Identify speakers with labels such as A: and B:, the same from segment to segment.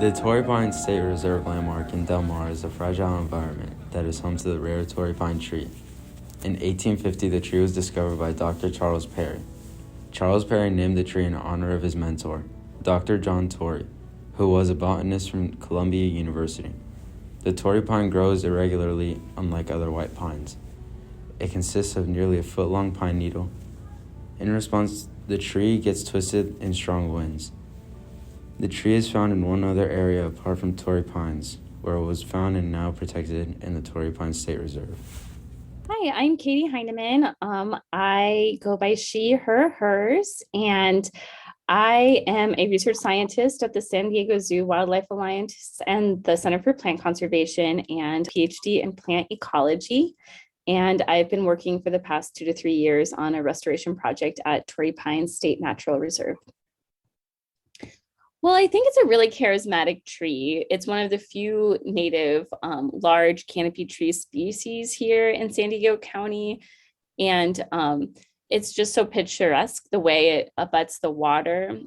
A: The Torrey Pine State Reserve landmark in Del Mar is a fragile environment that is home to the rare Torrey pine tree. In 1850, the tree was discovered by Dr. Charles Perry. Charles Perry named the tree in honor of his mentor, Dr. John Torrey, who was a botanist from Columbia University. The Torrey pine grows irregularly, unlike other white pines. It consists of nearly a foot-long pine needle. In response, the tree gets twisted in strong winds. The tree is found in one other area apart from Torrey pines, where it was found and now protected in the Torrey Pine State Reserve.
B: Hi, I'm Katie Heineman. I go by she, her, hers, and I am a research scientist at the San Diego Zoo Wildlife Alliance and the Center for Plant Conservation and PhD in plant ecology. And I've been working for the past 2 to 3 years on a restoration project at Torrey Pine State Natural Reserve. Well, I think it's a really charismatic tree. It's one of the few native large canopy tree species here in San Diego County. And it's just so picturesque the way it abuts the water.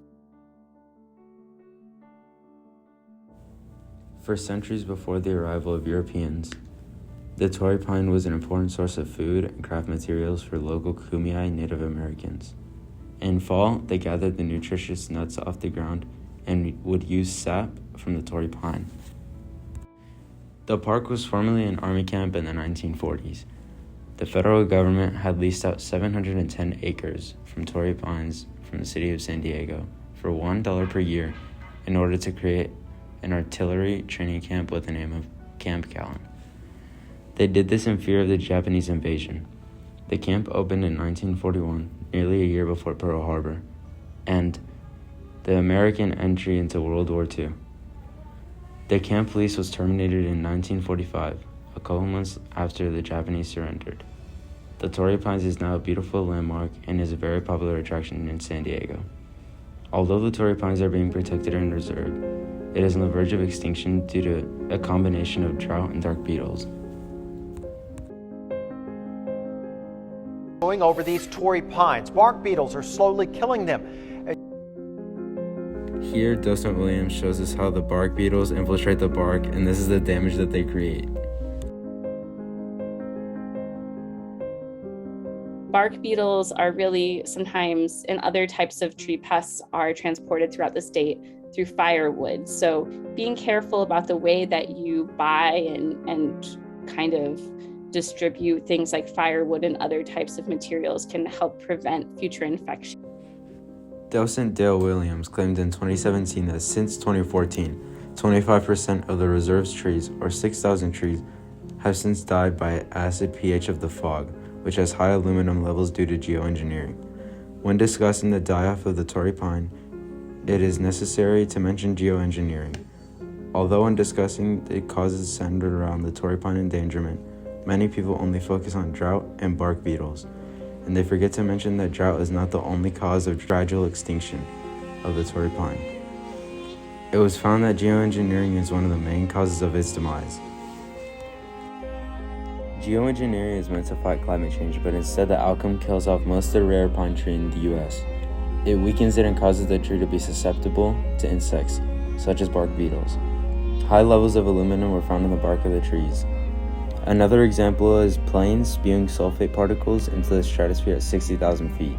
A: For centuries before the arrival of Europeans, the Torrey pine was an important source of food and craft materials for local Kumeyaay Native Americans. In fall, they gathered the nutritious nuts off the ground and would use sap from the Torrey pine. The park was formerly an army camp in the 1940s. The federal government had leased out 710 acres from Torrey pines from the city of San Diego for $1 per year in order to create an artillery training camp with the name of Camp Callan. They did this in fear of the Japanese invasion. The camp opened in 1941, nearly a year before Pearl Harbor, and the American entry into World War II. The camp lease was terminated in 1945, a couple months after the Japanese surrendered. The Torrey Pines is now a beautiful landmark and is a very popular attraction in San Diego. Although the Torrey Pines are being protected and reserved, it is on the verge of extinction due to a combination of drought and dark beetles.
C: Going over these Torrey pines, bark beetles are slowly killing them.
A: Here, Docent Williams shows us how the bark beetles infiltrate the bark, and this is the damage that they create.
B: Bark beetles are really sometimes, and other types of tree pests are transported throughout the state through firewood. So being careful about the way that you buy and kind of distribute things like firewood and other types of materials can help prevent future infection.
A: Docent Dale Williams claimed in 2017 that since 2014, 25% of the reserve's trees, or 6,000 trees, have since died by acid pH of the fog, which has high aluminum levels due to geoengineering. When discussing the die-off of the Torrey pine, it is necessary to mention geoengineering. Although when discussing the causes centered around the Torrey pine endangerment, many people only focus on drought and bark beetles, and they forget to mention that drought is not the only cause of gradual extinction of the Torrey pine. It was found that geoengineering is one of the main causes of its demise. Geoengineering is meant to fight climate change, but instead the outcome kills off most of the rare pine tree in the US. It weakens it and causes the tree to be susceptible to insects, such as bark beetles. High levels of aluminum were found in the bark of the trees. Another example is planes spewing sulfate particles into the stratosphere at 60,000 feet.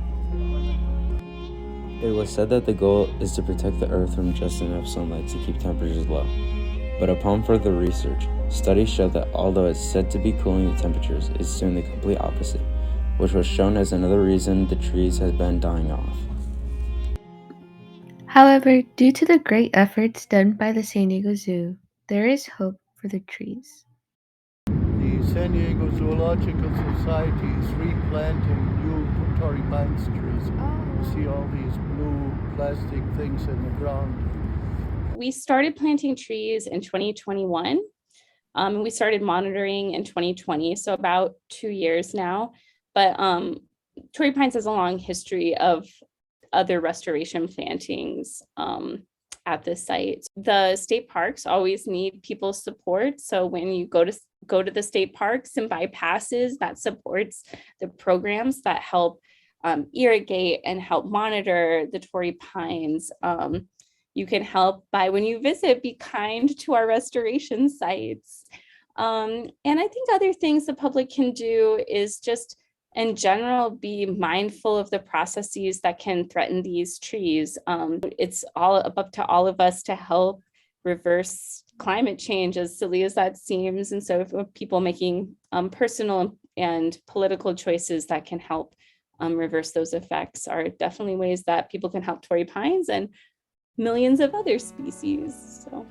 A: It was said that the goal is to protect the Earth from just enough sunlight to keep temperatures low. But upon further research, studies show that although it's said to be cooling the temperatures, it's doing the complete opposite, which was shown as another reason the trees have been dying off.
D: However, due to the great efforts done by the San Diego Zoo, there is hope for the trees.
E: The San Diego Zoological Society is replanting new Torrey pine trees. You see all these blue plastic things in the ground.
B: We started planting trees in 2021. We started monitoring in 2020, so about 2 years now. But Torrey pines has a long history of other restoration plantings at the site. The state parks always need people's support. So when you go to the state parks and buy passes, that supports the programs that help irrigate and help monitor the Torrey pines. you can help by, when you visit, be kind to our restoration sites. And I think other things the public can do is just, in general, be mindful of the processes that can threaten these trees. It's all up to all of us to help reverse climate change, as silly as that seems. And so if people making personal and political choices that can help reverse those effects are definitely ways that people can help Torrey pines and millions of other species. So.